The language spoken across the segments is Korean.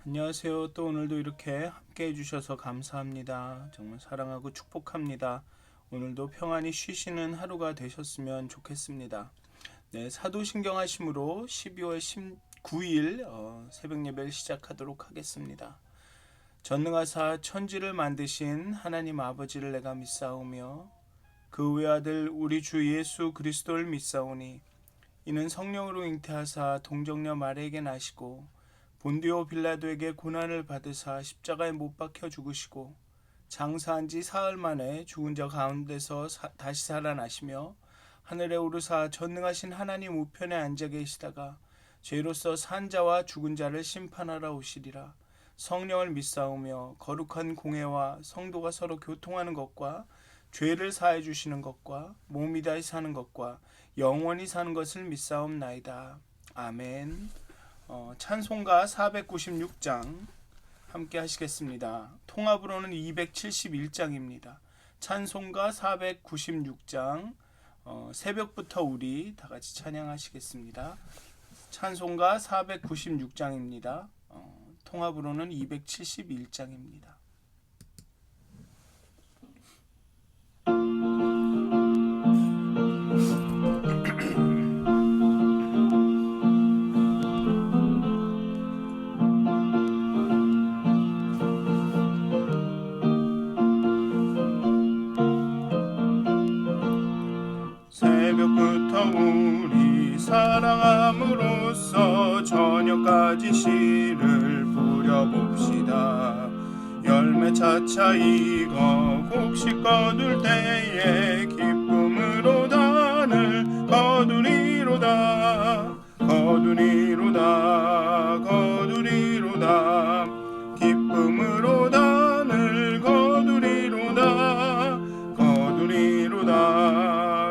안녕하세요. 또 오늘도 이렇게 함께 해주셔서 감사합니다. 정말 사랑하고 축복합니다. 오늘도 평안히 쉬시는 하루가 되셨으면 좋겠습니다. 네, 사도신경 하심으로 12월 19일 새벽 예배를 시작하도록 하겠습니다. 전능하사 천지를 만드신 하나님 아버지를 내가 믿사오며 그 외아들 우리 주 예수 그리스도를 믿사오니 이는 성령으로 잉태하사 동정녀 마리에게 나시고 본디오 빌라도에게 고난을 받으사 십자가에 못 박혀 죽으시고 장사한 지 사흘 만에 죽은 자 가운데서 다시 살아나시며 하늘에 오르사 전능하신 하나님 우편에 앉아 계시다가 죄로서 산 자와 죽은 자를 심판하러 오시리라. 성령을 믿사오며 거룩한 공회와 성도가 서로 교통하는 것과 죄를 사해 주시는 것과 몸이 다시 사는 것과 영원히 사는 것을 믿사옵나이다. 아멘. 찬송가 496장 함께 하시겠습니다. 통합으로는 271장입니다. 찬송가 496장 새벽부터 우리 다 같이 찬양하시겠습니다. 찬송가 496장입니다. 통합으로는 271장입니다. 새벽부터 우리 사랑함으로써 저녁까지 씨를 뿌려봅시다. 열매 차차 익어 곡식 거둘 때에 기쁨으로 단을 거두리로다. 거두리로다. 거두리로다. 기쁨으로 단을 거두리로다. 거두리로다.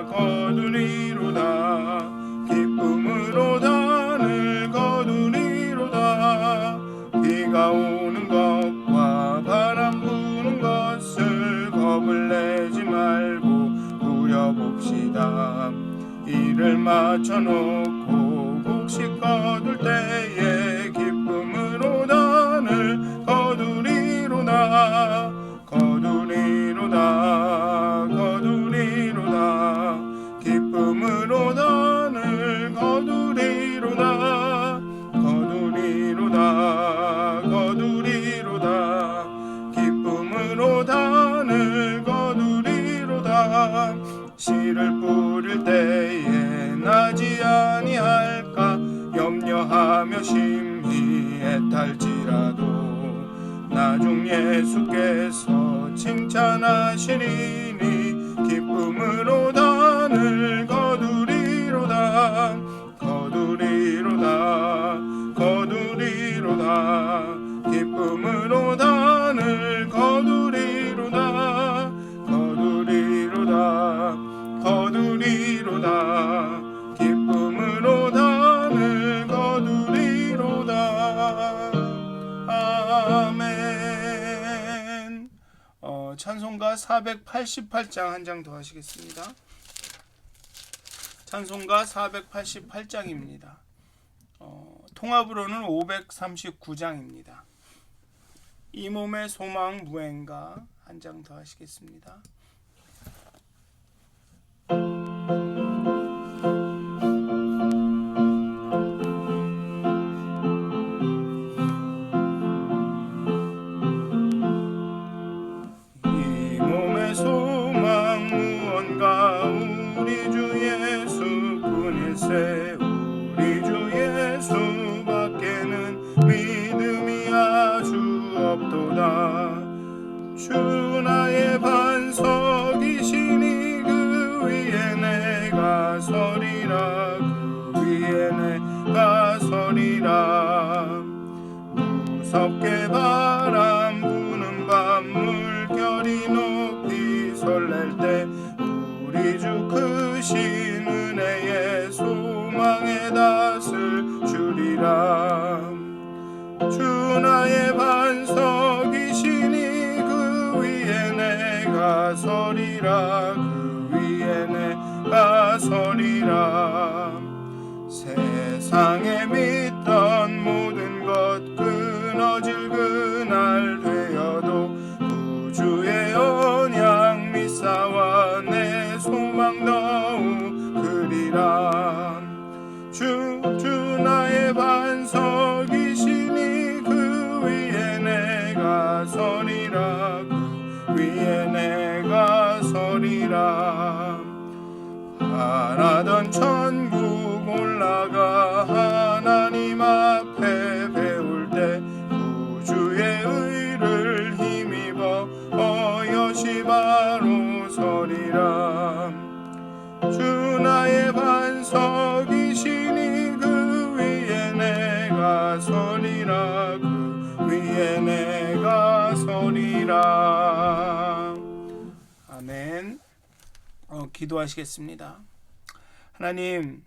거두리로다. 기쁨으로 단을 거두리로다. 비가 오는 것과 바람 부는 것을 겁을 내지 말고 부려봅시다. 이를 맞춰놓고 곡식 거둘 때에 기쁨으로 단을 거두리로다. 거두리로다. 거두리로다. 기쁨으로 단을 거두리로다. 거두리로다. 거두리로다. 기쁨으로 단을 거두리로다. 씨를 뿌릴 때에 나지 아니할까 염려하며 심히 애탈지라도 나중 예수께서 칭찬하시리니 기쁨으로 단을 거두리로다. 거두리로다. 거두리로다. 기쁨으로 단을 거두리로다. 거두리로다. 거두리로다. 기쁨으로 단을 거두리로다. 아멘. 찬송가 488장 한 장 더 하시겠습니다. 찬송가 488장입니다. 통합으로는 539장입니다. 이 몸의 소망 무행가 한 장 더 하시겠습니다. 소망 무언가 우리 주 예수뿐일세. 우리 주 예수밖에는 믿음이 아주 없도다. 주 나의 반석이시니 그 위에 내가 서리라. 그 위에 내가 서리라. 무섭게 바람 부는 밤 물결이 높이 설렐 때 우리 주 크신 은혜의 소망에 닷을 주리라. 주 나의 반석이시니 그 위에 내가 서리라. 그 위에 내가 서리라. 세상에 믿던 모든 것 끊어진 천국 올라가 하나님 앞에 배울 때 구주의 의를 힘입어 여시 바로 서리라. 주 나의 반석이시니 그 위에 내가 서리라. 그 위에 내가 서리라. 아멘. 기도하시겠습니다. 하나님,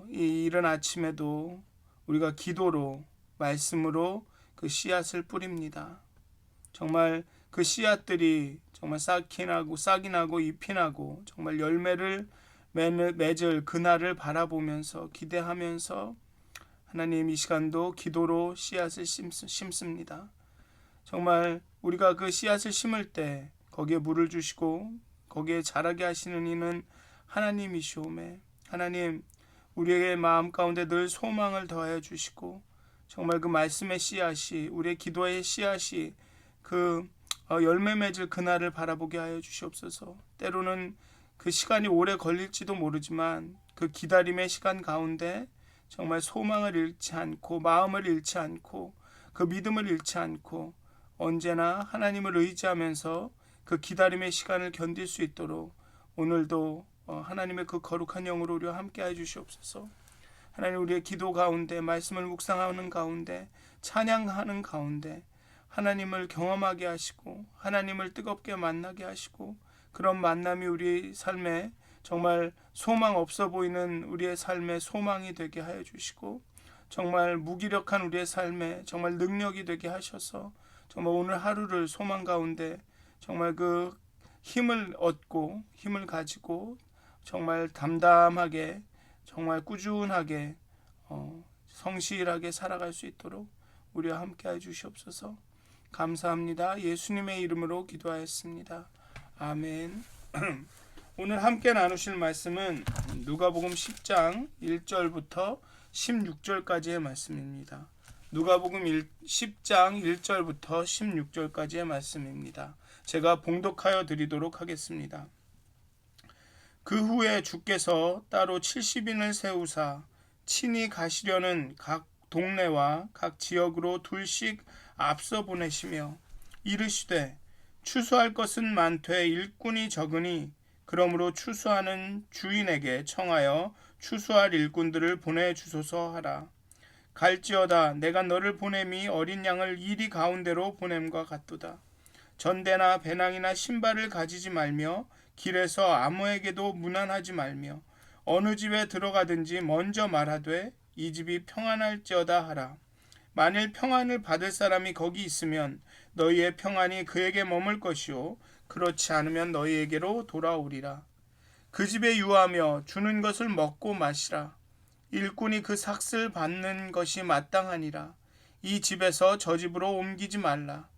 이 이른 아침에도 우리가 기도로 말씀으로 그 씨앗을 뿌립니다. 정말 그 씨앗들이 정말 싹이 나고 잎이 나고 정말 열매를 맺을 그날을 바라보면서 기대하면서 하나님 이 시간도 기도로 씨앗을 심습니다. 정말 우리가 그 씨앗을 심을 때 거기에 물을 주시고 거기에 자라게 하시는 이는 하나님이시오매. 하나님, 우리의 마음 가운데 늘 소망을 더하여 주시고 정말 그 말씀의 씨앗이, 우리의 기도의 씨앗이 그 열매 맺을 그날을 바라보게 하여 주시옵소서. 때로는 그 시간이 오래 걸릴지도 모르지만 그 기다림의 시간 가운데 정말 소망을 잃지 않고 마음을 잃지 않고 그 믿음을 잃지 않고 언제나 하나님을 의지하면서 그 기다림의 시간을 견딜 수 있도록 오늘도 하나님의 그 거룩한 영으로 우리와 함께해 주시옵소서. 하나님, 우리의 기도 가운데 말씀을 묵상하는 가운데 찬양하는 가운데 하나님을 경험하게 하시고 하나님을 뜨겁게 만나게 하시고 그런 만남이 우리 삶에 정말 소망 없어 보이는 우리의 삶에 소망이 되게 하여 주시고 정말 무기력한 우리의 삶에 정말 능력이 되게 하셔서 정말 오늘 하루를 소망 가운데 정말 그 힘을 얻고 힘을 가지고 정말 담담하게 정말 꾸준하게 성실하게 살아갈 수 있도록 우리와 함께해 주시옵소서. 감사합니다. 예수님의 이름으로 기도하였습니다. 아멘. 오늘 함께 나누실 말씀은 누가복음 10장 1절부터 16절까지의 말씀입니다. 누가복음 10장 1절부터 16절까지의 말씀입니다. 제가 봉독하여 드리도록 하겠습니다. 그 후에 주께서 따로 70인을 세우사 친히 가시려는 각 동네와 각 지역으로 둘씩 앞서 보내시며 이르시되 추수할 것은 많되 일꾼이 적으니 그러므로 추수하는 주인에게 청하여 추수할 일꾼들을 보내주소서 하라. 갈지어다 내가 너를 보냄이 어린 양을 이리 가운데로 보냄과 같도다. 전대나 배낭이나 신발을 가지지 말며 길에서 아무에게도 문안하지 말며 어느 집에 들어가든지 먼저 말하되 이 집이 평안할지어다 하라. 만일 평안을 받을 사람이 거기 있으면 너희의 평안이 그에게 머물 것이요 그렇지 않으면 너희에게로 돌아오리라. 그 집에 유하며 주는 것을 먹고 마시라. 일꾼이 그 삭슬 받는 것이 마땅하니라. 이 집에서 저 집으로 옮기지 말라.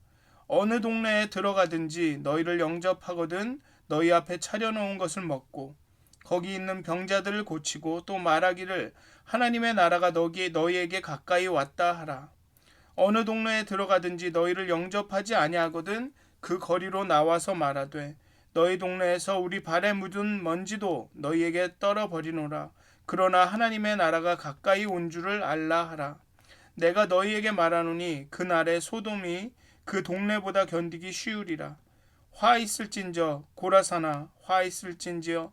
어느 동네에 들어가든지 너희를 영접하거든 너희 앞에 차려놓은 것을 먹고 거기 있는 병자들을 고치고 또 말하기를 하나님의 나라가 너희에게 가까이 왔다 하라. 어느 동네에 들어가든지 너희를 영접하지 아니하거든 그 거리로 나와서 말하되 너희 동네에서 우리 발에 묻은 먼지도 너희에게 떨어버리노라. 그러나 하나님의 나라가 가까이 온 줄을 알라 하라. 내가 너희에게 말하노니 그날에 소돔이 그 동네보다 견디기 쉬우리라. 화 있을진저 고라사나 화 있을진저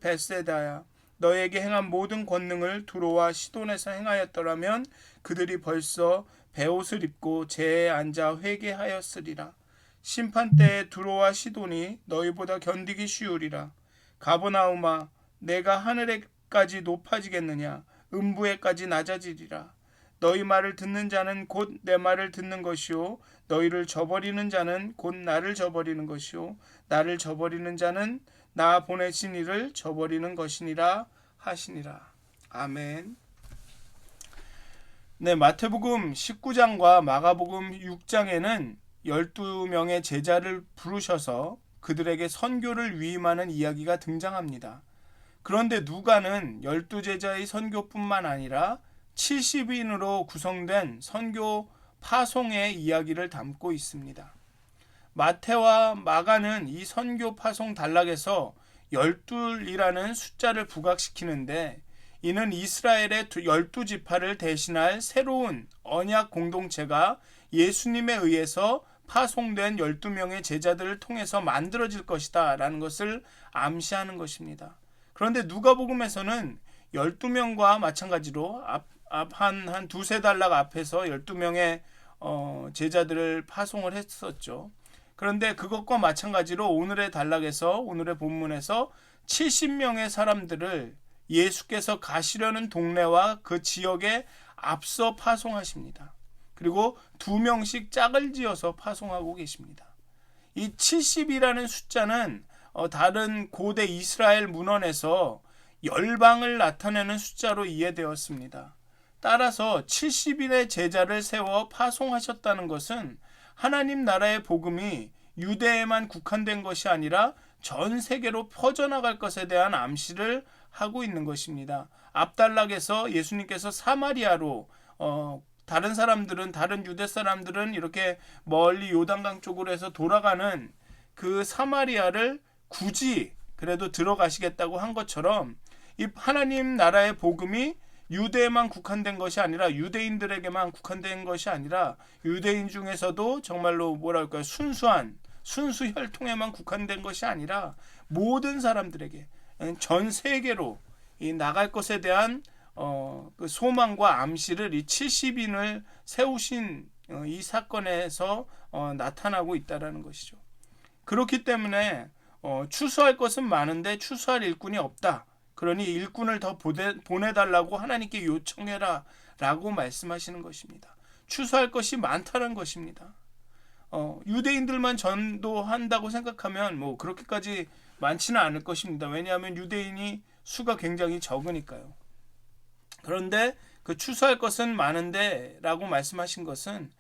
벳세다야. 너에게 행한 모든 권능을 두로와 시돈에서 행하였더라면 그들이 벌써 베옷을 입고 제에 앉아 회개하였으리라. 심판때에 두로와 시돈이 너희보다 견디기 쉬우리라. 가버나움아 내가 하늘에까지 높아지겠느냐 음부에까지 낮아지리라. 너희 말을 듣는 자는 곧 내 말을 듣는 것이요 너희를 저버리는 자는 곧 나를 저버리는 것이요 나를 저버리는 자는 나 보내신 이를 저버리는 것이니라 하시니라. 아멘. 네, 마태복음 19장과 마가복음 6장에는 12명의 제자를 부르셔서 그들에게 선교를 위임하는 이야기가 등장합니다. 그런데 누가는 12제자의 선교뿐만 아니라 70인으로 구성된 선교 파송의 이야기를 담고 있습니다. 마태와 마가는 이 선교 파송 단락에서 열둘이라는 숫자를 부각시키는데, 이는 이스라엘의 12지파를 대신할 새로운 언약 공동체가 예수님에 의해서 파송된 12명의 제자들을 통해서 만들어질 것이다 라는 것을 암시하는 것입니다. 그런데 누가복음에서는 12명과 마찬가지로 한 두세 달락 앞에서 12명의 제자들을 파송을 했었죠. 그런데 그것과 마찬가지로 오늘의 단락에서, 오늘의 본문에서 70명의 사람들을 예수께서 가시려는 동네와 그 지역에 앞서 파송하십니다. 그리고 2명씩 짝을 지어서 파송하고 계십니다. 이 70이라는 숫자는 다른 고대 이스라엘 문헌에서 열방을 나타내는 숫자로 이해되었습니다. 따라서 70인의 제자를 세워 파송하셨다는 것은 하나님 나라의 복음이 유대에만 국한된 것이 아니라 전 세계로 퍼져나갈 것에 대한 암시를 하고 있는 것입니다. 앞단락에서 예수님께서 사마리아로, 다른 사람들은, 다른 유대 사람들은 이렇게 멀리 요단강 쪽으로 해서 돌아가는 그 사마리아를 굳이 그래도 들어가시겠다고 한 것처럼, 이 하나님 나라의 복음이 유대에만 국한된 것이 아니라, 유대인들에게만 국한된 것이 아니라, 유대인 중에서도 정말로 뭐랄까요, 순수 혈통에만 국한된 것이 아니라 모든 사람들에게, 전 세계로 나갈 것에 대한 그 소망과 암시를 이 70인을 세우신 이 사건에서 나타나고 있다는 것이죠. 그렇기 때문에 추수할 것은 많은데 추수할 일꾼이 없다. 그러니 일꾼을 더 보내달라고 하나님께 요청해라 라고 말씀하시는 것입니다. 추수할 것이 많다는 것입니다. 유대인들만 전도한다고 생각하면 뭐 그렇게까지 많지는 않을 것입니다. 왜냐하면 유대인이 수가 굉장히 적으니까요. 그런데 그 추수할 것은 많은데 라고 말씀하신 것은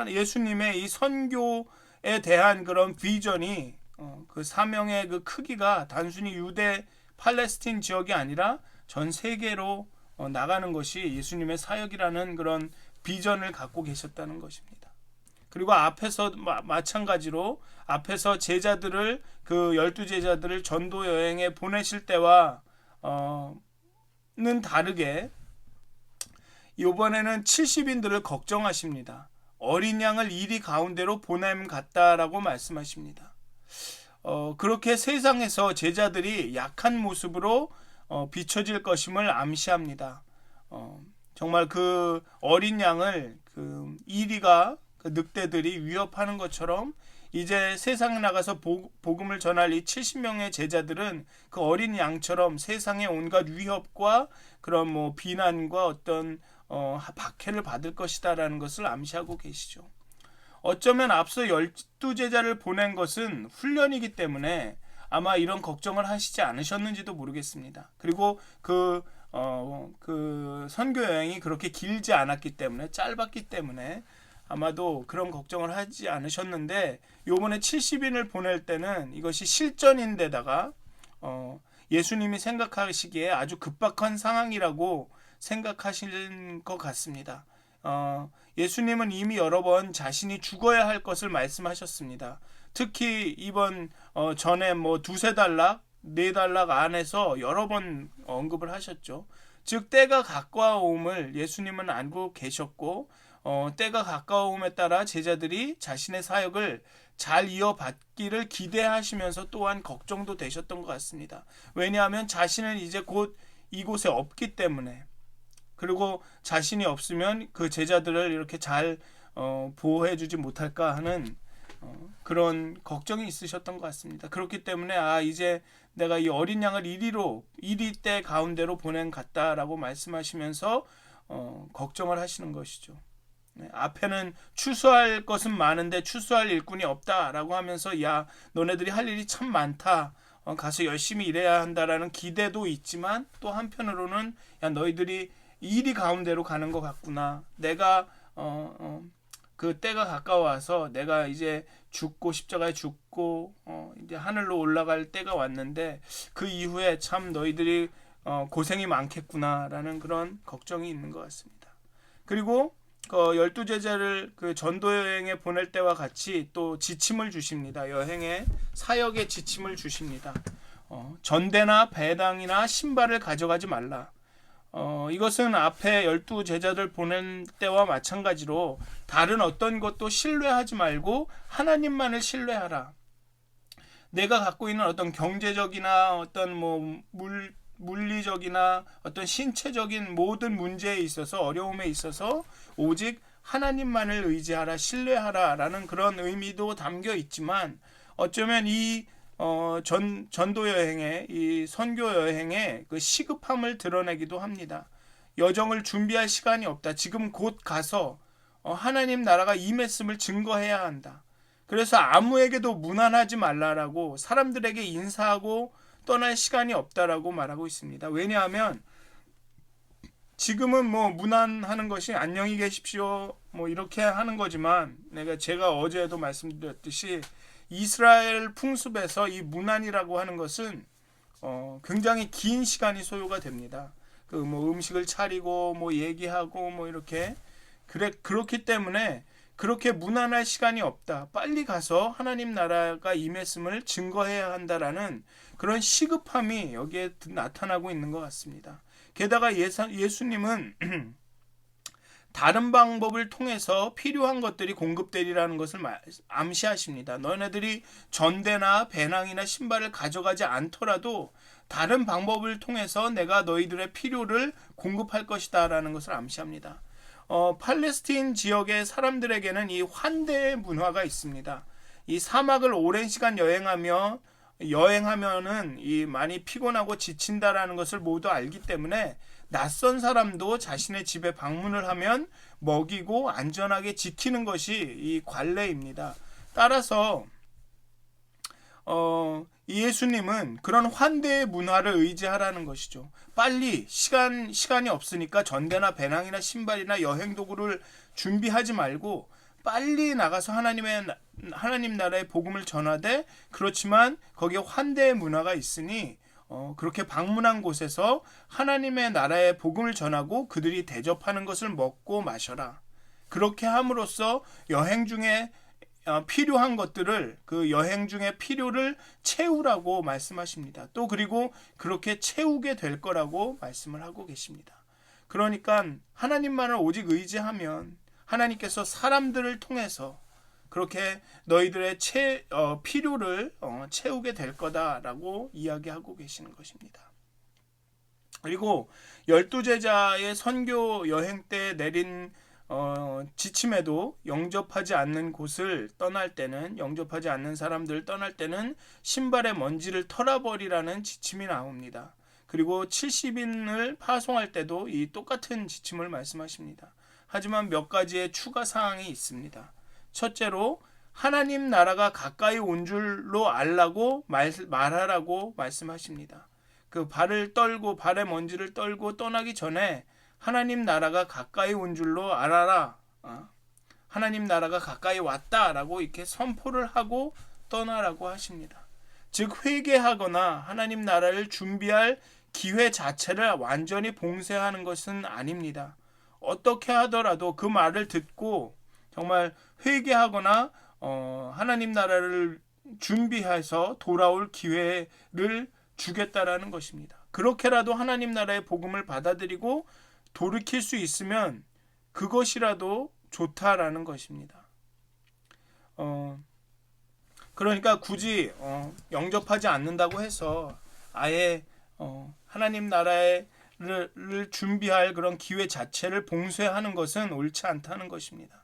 예수님의 이 선교에 대한 그런 비전이, 그 사명의 그 크기가 단순히 유대 팔레스틴 지역이 아니라 전 세계로 나가는 것이 예수님의 사역이라는 그런 비전을 갖고 계셨다는 것입니다. 그리고 앞에서 마찬가지로 앞에서 제자들을, 그 12제자들을 전도 여행에 보내실 때와 는 다르게 이번에는 70인들을 걱정하십니다. 어린 양을 이리 가운데로 보냄 같다라고 말씀하십니다. 그렇게 세상에서 제자들이 약한 모습으로 비춰질 것임을 암시합니다. 정말 그 어린 양을 그 이리가, 그 늑대들이 위협하는 것처럼 이제 세상에 나가서 복음을 전할 이 70명의 제자들은 그 어린 양처럼 세상의 온갖 위협과 그런 뭐 비난과 어떤 박해를 받을 것이다라는 것을 암시하고 계시죠. 어쩌면 앞서 12제자를 보낸 것은 훈련이기 때문에 아마 이런 걱정을 하시지 않으셨는지도 모르겠습니다. 그리고 그 선교 여행이 그렇게 길지 않았기 때문에, 짧았기 때문에 아마도 그런 걱정을 하지 않으셨는데, 요번에 70인을 보낼 때는 이것이 실전인데다가 예수님이 생각하시기에 아주 급박한 상황이라고 생각하신 것 같습니다. 예수님은 이미 여러 번 자신이 죽어야 할 것을 말씀하셨습니다. 특히 이번 전에 뭐 두세 달락, 네 달락 안에서 여러 번 언급을 하셨죠. 즉 때가 가까움을 예수님은 알고 계셨고, 때가 가까움에 따라 제자들이 자신의 사역을 잘 이어받기를 기대하시면서 또한 걱정도 되셨던 것 같습니다. 왜냐하면 자신은 이제 곧 이곳에 없기 때문에, 그리고 자신이 없으면 그 제자들을 이렇게 잘 보호해주지 못할까 하는 그런 걱정이 있으셨던 것 같습니다. 그렇기 때문에 이제 내가 이 어린 양을 이리 때 가운데로 보낸 같다라고 말씀하시면서 걱정을 하시는 것이죠. 앞에는 추수할 것은 많은데 추수할 일꾼이 없다라고 하면서, 야, 너네들이 할 일이 참 많다, 가서 열심히 일해야 한다라는 기대도 있지만, 또 한편으로는 야, 너희들이 이리 가운데로 가는 것 같구나, 내가 그 때가 가까워서 내가 이제 죽고 십자가에 죽고 이제 하늘로 올라갈 때가 왔는데 그 이후에 참 너희들이 고생이 많겠구나라는 그런 걱정이 있는 것 같습니다. 그리고 그 열두 제자를 그 전도 여행에 보낼 때와 같이 또 지침을 주십니다. 여행의 사역의 지침을 주십니다. 전대나 배당이나 신발을 가져가지 말라. 이것은 앞에 열두 제자들 보낸 때와 마찬가지로 다른 어떤 것도 신뢰하지 말고 하나님만을 신뢰하라. 내가 갖고 있는 어떤 경제적이나 어떤 물리적이나 어떤 신체적인 모든 문제에 있어서 어려움에 있어서 오직 하나님만을 의지하라, 신뢰하라라는 그런 의미도 담겨 있지만 어쩌면 이 전도 여행의 이 선교 여행의 그 시급함을 드러내기도 합니다. 여정을 준비할 시간이 없다. 지금 곧 가서 하나님 나라가 임했음을 증거해야 한다. 그래서 아무에게도 무난하지 말라라고 사람들에게 인사하고 떠날 시간이 없다라고 말하고 있습니다. 왜냐하면 지금은 무난하는 것이 안녕히 계십시오 이렇게 하는 거지만 제가 어제도 말씀드렸듯이 이스라엘 풍습에서 이 무난이라고 하는 것은 굉장히 긴 시간이 소요가 됩니다. 그 음식을 차리고 얘기하고 이렇게 그렇기 때문에 그렇게 무난할 시간이 없다. 빨리 가서 하나님 나라가 임했음을 증거해야 한다라는 그런 시급함이 여기에 나타나고 있는 것 같습니다. 게다가 예수님은 다른 방법을 통해서 필요한 것들이 공급되리라는 것을 암시하십니다. 너네들이 전대나 배낭이나 신발을 가져가지 않더라도 다른 방법을 통해서 내가 너희들의 필요를 공급할 것이다 라는 것을 암시합니다. 팔레스틴 지역의 사람들에게는 이 환대의 문화가 있습니다. 이 사막을 오랜 시간 여행하면은 이 많이 피곤하고 지친다라는 것을 모두 알기 때문에 낯선 사람도 자신의 집에 방문을 하면 먹이고 안전하게 지키는 것이 이 관례입니다. 따라서 예수님은 그런 환대의 문화를 의지하라는 것이죠. 빨리 시간이 없으니까 전대나 배낭이나 신발이나 여행 도구를 준비하지 말고 빨리 나가서 하나님 나라의 복음을 전하되, 그렇지만 거기에 환대의 문화가 있으니 그렇게 방문한 곳에서 하나님의 나라의 복음을 전하고 그들이 대접하는 것을 먹고 마셔라. 그렇게 함으로써 여행 중에 필요한 것들을 그 여행 중에 필요를 채우라고 말씀하십니다. 또 그리고 그렇게 채우게 될 거라고 말씀을 하고 계십니다. 그러니까 하나님만을 오직 의지하면 하나님께서 사람들을 통해서 그렇게 너희들의 필요를 채우게 될 거다라고 이야기하고 계시는 것입니다. 그리고 12제자의 선교 여행 때 내린 지침에도 영접하지 않는 곳을 떠날 때는, 영접하지 않는 사람들을 떠날 때는 신발의 먼지를 털어버리라는 지침이 나옵니다. 그리고 70인을 파송할 때도 이 똑같은 지침을 말씀하십니다. 하지만 몇 가지의 추가 사항이 있습니다. 첫째로 하나님 나라가 가까이 온 줄로 알라고 말하라고 말씀하십니다. 그 발의 먼지를 떨고 떠나기 전에 하나님 나라가 가까이 온 줄로 알아라. 하나님 나라가 가까이 왔다라고 이렇게 선포를 하고 떠나라고 하십니다. 즉 회개하거나 하나님 나라를 준비할 기회 자체를 완전히 봉쇄하는 것은 아닙니다. 어떻게 하더라도 그 말을 듣고 정말 회개하거나 하나님 나라를 준비해서 돌아올 기회를 주겠다라는 것입니다. 그렇게라도 하나님 나라의 복음을 받아들이고 돌이킬 수 있으면 그것이라도 좋다라는 것입니다. 그러니까 굳이 영접하지 않는다고 해서 아예 하나님 나라를 준비할 그런 기회 자체를 봉쇄하는 것은 옳지 않다는 것입니다.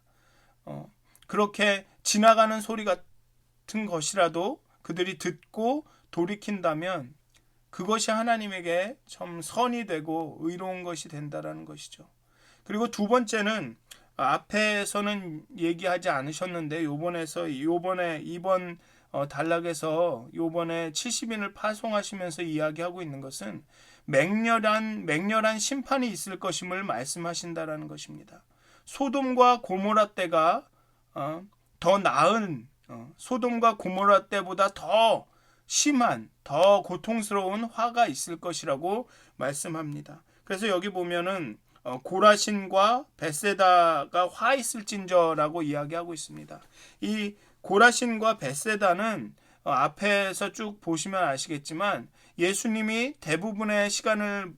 그렇게 지나가는 소리 같은 것이라도 그들이 듣고 돌이킨다면 그것이 하나님에게 참 선이 되고 의로운 것이 된다라는 것이죠. 그리고 두 번째는 앞에서는 얘기하지 않으셨는데 이번 단락에서 요번에 70인을 파송하시면서 이야기하고 있는 것은 맹렬한 심판이 있을 것임을 말씀하신다라는 것입니다. 소돔과 고모라 때가 더 나은 소돔과 고모라 때보다 더 심한, 더 고통스러운 화가 있을 것이라고 말씀합니다. 그래서 여기 보면은 고라신과 벳세다가 화 있을진저라고 이야기하고 있습니다. 이 고라신과 벳세다는 앞에서 쭉 보시면 아시겠지만 예수님이 대부분의 시간을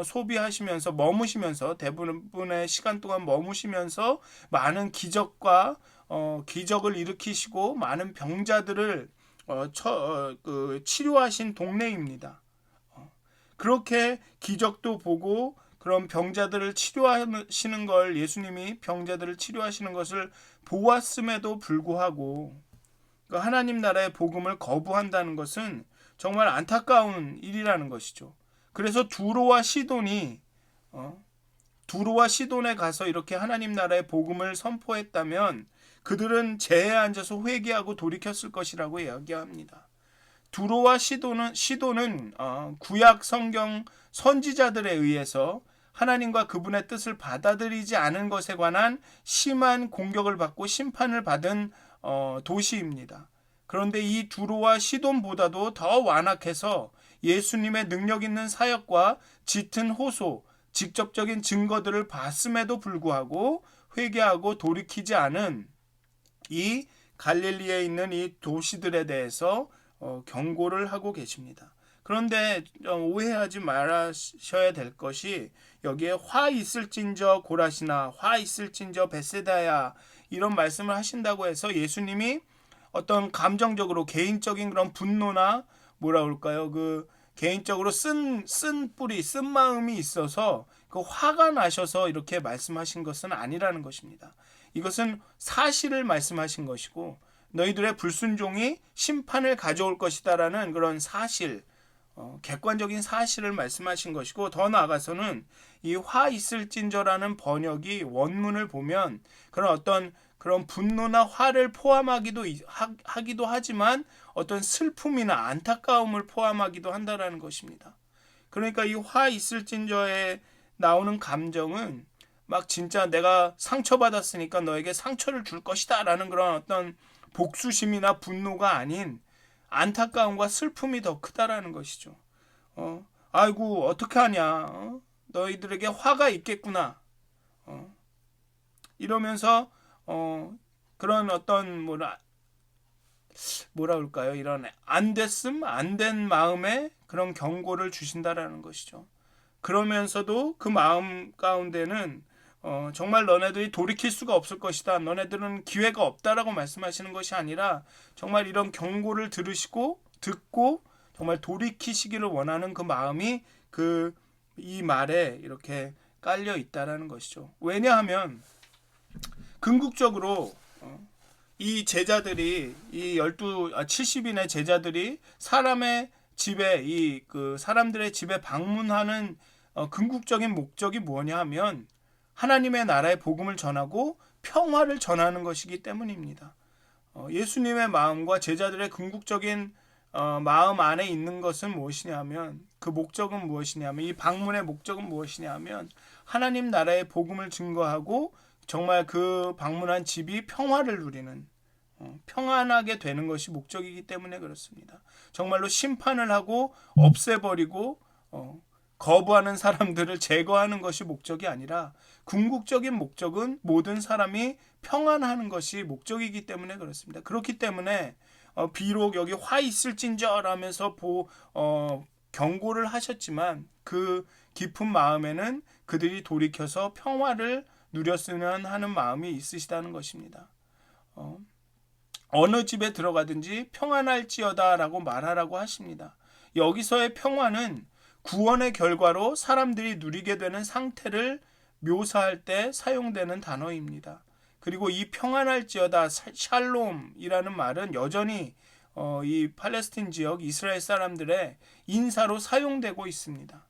소비하시면서 머무시면서 대부분의 시간 동안 머무시면서 많은 기적을 일으키시고 많은 병자들을 치료하신 동네입니다. 그렇게 기적도 보고 그런 병자들을 치료하시는 걸 예수님이 병자들을 치료하시는 것을 보았음에도 불구하고 하나님 나라의 복음을 거부한다는 것은 정말 안타까운 일이라는 것이죠. 그래서 두로와 시돈에 가서 이렇게 하나님 나라의 복음을 선포했다면 그들은 제에 앉아서 회개하고 돌이켰을 것이라고 이야기합니다. 두로와 시돈은 구약 성경 선지자들에 의해서 하나님과 그분의 뜻을 받아들이지 않은 것에 관한 심한 공격을 받고 심판을 받은 도시입니다. 그런데 이 두로와 시돈보다도 더 완악해서 예수님의 능력 있는 사역과 짙은 호소, 직접적인 증거들을 봤음에도 불구하고 회개하고 돌이키지 않은 이 갈릴리에 있는 이 도시들에 대해서 경고를 하고 계십니다. 그런데 오해하지 말으셔야 될 것이 여기에 화 있을진저 고라시나 화 있을진저 벳세다야 이런 말씀을 하신다고 해서 예수님이 어떤 감정적으로 개인적인 그런 분노나 뭐라 그럴까요? 개인적으로 쓴 마음이 있어서 그 화가 나셔서 이렇게 말씀하신 것은 아니라는 것입니다. 이것은 사실을 말씀하신 것이고 너희들의 불순종이 심판을 가져올 것이다라는 그런 사실, 객관적인 사실을 말씀하신 것이고 더 나아가서는 이 화 있을진저라는 번역이 원문을 보면 그런 분노나 화를 포함하기도 하지만 어떤 슬픔이나 안타까움을 포함하기도 한다라는 것입니다. 그러니까 이 화 있을진저에 나오는 감정은 막 진짜 내가 상처받았으니까 너에게 상처를 줄 것이다 라는 그런 어떤 복수심이나 분노가 아닌 안타까움과 슬픔이 더 크다라는 것이죠. 아이고 어떻게 하냐, 너희들에게 화가 있겠구나, 이러면서 그런 어떤 뭐라 그럴까요? 이런 안 된 마음에 그런 경고를 주신다라는 것이죠. 그러면서도 그 마음 가운데는 정말 너네들이 돌이킬 수가 없을 것이다, 너네들은 기회가 없다라고 말씀하시는 것이 아니라 정말 이런 경고를 듣고 정말 돌이키시기를 원하는 그 마음이 이 말에 이렇게 깔려 있다라는 것이죠. 왜냐하면 궁극적으로 이 제자들이 이 70인의 제자들이 사람의 집에 사람들의 집에 방문하는 궁극적인 목적이 뭐냐 하면 하나님의 나라의 복음을 전하고 평화를 전하는 것이기 때문입니다. 예수님의 마음과 제자들의 궁극적인 마음 안에 있는 것은 무엇이냐면 그 목적은 무엇이냐면 이 방문의 목적은 무엇이냐면 하나님 나라의 복음을 증거하고 정말 그 방문한 집이 평화를 누리는 평안하게 되는 것이 목적이기 때문에 그렇습니다. 정말로 심판을 하고 없애버리고 거부하는 사람들을 제거하는 것이 목적이 아니라 궁극적인 목적은 모든 사람이 평안하는 것이 목적이기 때문에 그렇습니다. 그렇기 때문에 비록 여기 화 있을진저라면서 경고를 하셨지만 그 깊은 마음에는 그들이 돌이켜서 평화를 누렸으면 하는 마음이 있으시다는 것입니다. 어느 집에 들어가든지 평안할지어다라고 말하라고 하십니다. 여기서의 평화는 구원의 결과로 사람들이 누리게 되는 상태를 묘사할 때 사용되는 단어입니다. 그리고 이 평안할지어다 샬롬이라는 말은 여전히 이 팔레스틴 지역 이스라엘 사람들의 인사로 사용되고 있습니다.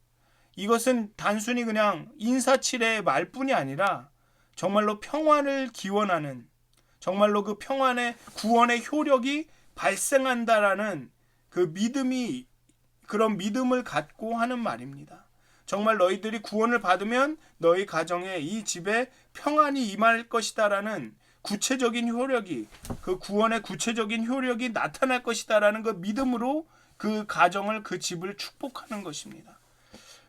이것은 단순히 그냥 인사치레의 말뿐이 아니라 정말로 평안을 기원하는, 정말로 그 평안의 구원의 효력이 발생한다라는 그런 믿음을 갖고 하는 말입니다. 정말 너희들이 구원을 받으면 너희 가정에 이 집에 평안이 임할 것이다라는 구체적인 효력이, 그 구원의 구체적인 효력이 나타날 것이다라는 그 믿음으로 그 가정을, 그 집을 축복하는 것입니다.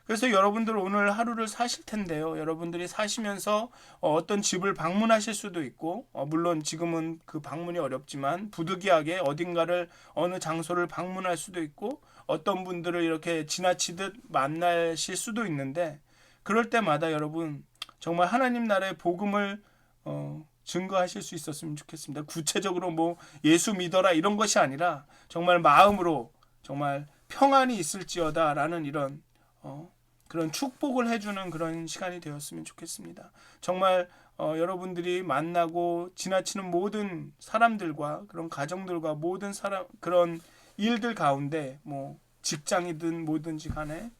그래서 여러분들 오늘 하루를 사실 텐데요. 여러분들이 사시면서 어떤 집을 방문하실 수도 있고, 물론 지금은 그 방문이 어렵지만 부득이하게 어딘가를 어느 장소를 방문할 수도 있고, 어떤 분들을 이렇게 지나치듯 만나실 수도 있는데, 그럴 때마다 여러분 정말 하나님 나라의 복음을 증거하실 수 있었으면 좋겠습니다. 구체적으로 뭐 예수 믿어라 이런 것이 아니라 정말 마음으로 정말 평안이 있을지어다라는 이런 그런 축복을 해주는 그런 시간이 되었으면 좋겠습니다. 정말 여러분들이 만나고 지나치는 모든 사람들과 그런 가정들과 모든 사람 그런 일들 가운데 뭐 직장이든 뭐든지 간에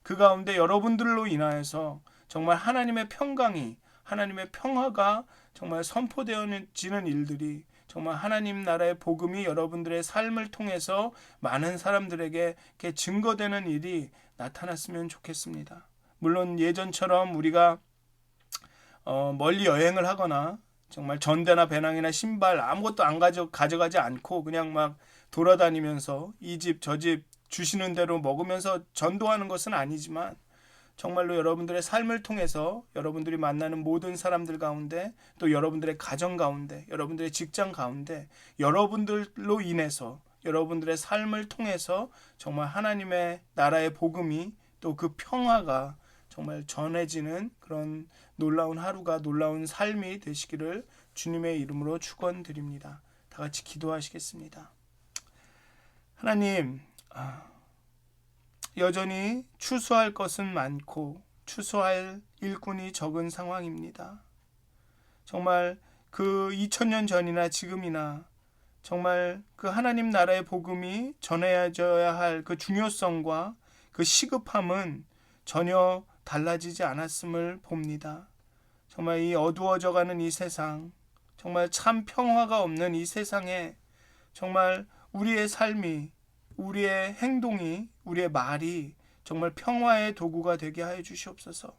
그 가운데 여러분들로 인하여서 정말 하나님의 평강이 하나님의 평화가 정말 선포되어지는 일들이 정말 하나님 나라의 복음이 여러분들의 삶을 통해서 많은 사람들에게 이렇게 증거되는 일이 나타났으면 좋겠습니다. 물론 예전처럼 우리가 멀리 여행을 하거나 정말 전대나 배낭이나 신발 아무것도 안 가져가지 않고 그냥 막 돌아다니면서 이 집 저 집 주시는 대로 먹으면서 전도하는 것은 아니지만 정말로 여러분들의 삶을 통해서 여러분들이 만나는 모든 사람들 가운데 또 여러분들의 가정 가운데 여러분들의 직장 가운데 여러분들로 인해서 여러분들의 삶을 통해서 정말 하나님의 나라의 복음이 또 그 평화가 정말 전해지는 그런 놀라운 하루가 놀라운 삶이 되시기를 주님의 이름으로 축원드립니다. 다 같이 기도하시겠습니다. 하나님, 여전히 추수할 것은 많고 추수할 일꾼이 적은 상황입니다. 정말 그 2000년 전이나 지금이나 정말 그 하나님 나라의 복음이 전해져야 할 그 중요성과 그 시급함은 전혀 달라지지 않았음을 봅니다. 정말 이 어두워져가는 이 세상, 정말 참 평화가 없는 이 세상에 정말 우리의 삶이, 우리의 행동이, 우리의 말이 정말 평화의 도구가 되게 하여 주시옵소서.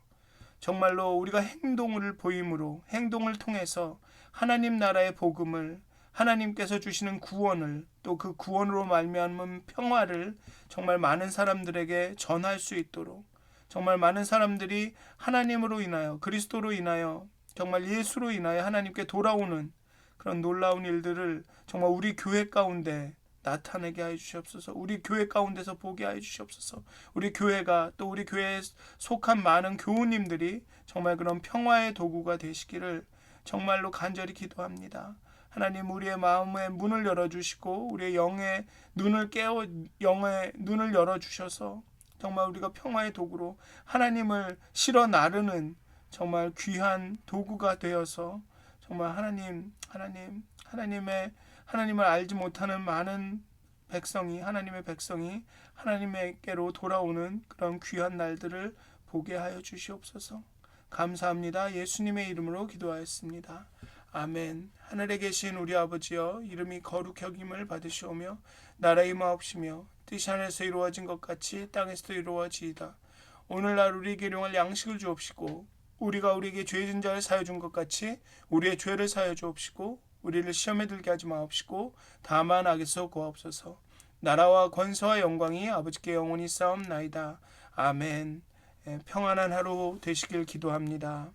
정말로 우리가 행동을 보임으로 행동을 통해서 하나님 나라의 복음을 하나님께서 주시는 구원을 또 그 구원으로 말미암은 평화를 정말 많은 사람들에게 전할 수 있도록 정말 많은 사람들이 하나님으로 인하여 그리스도로 인하여 정말 예수로 인하여 하나님께 돌아오는 그런 놀라운 일들을 정말 우리 교회 가운데 나타내게 하여 주시옵소서. 우리 교회 가운데서 보게 하여 주시옵소서. 우리 교회가 또 우리 교회에 속한 많은 교우님들이 정말 그런 평화의 도구가 되시기를 정말로 간절히 기도합니다. 하나님, 우리의 마음의 문을 열어주시고 우리의 영의 눈을 영의 눈을 열어주셔서 정말 우리가 평화의 도구로 하나님을 실어 나르는 정말 귀한 도구가 되어서 정말 하나님을 알지 못하는 많은 하나님의 백성이 하나님께로 돌아오는 그런 귀한 날들을 보게 하여 주시옵소서. 감사합니다. 예수님의 이름으로 기도하였습니다. 아멘. 하늘에 계신 우리 아버지여, 이름이 거룩 여김을 받으시오며 나라의 임하옵시며 뜻이 하늘에서 이루어진 것 같이 땅에서도 이루어지이다. 오늘날 우리에게 일용할 양식을 주옵시고 우리가 우리에게 죄진 자를 사하여 준 것 같이 우리의 죄를 사하여 주옵시고 우리를 시험에 들게 하지 마옵시고 다만 악에서 구하옵소서. 나라와 권세와 영광이 아버지께 영원히 싸움나이다. 아멘. 평안한 하루 되시길 기도합니다.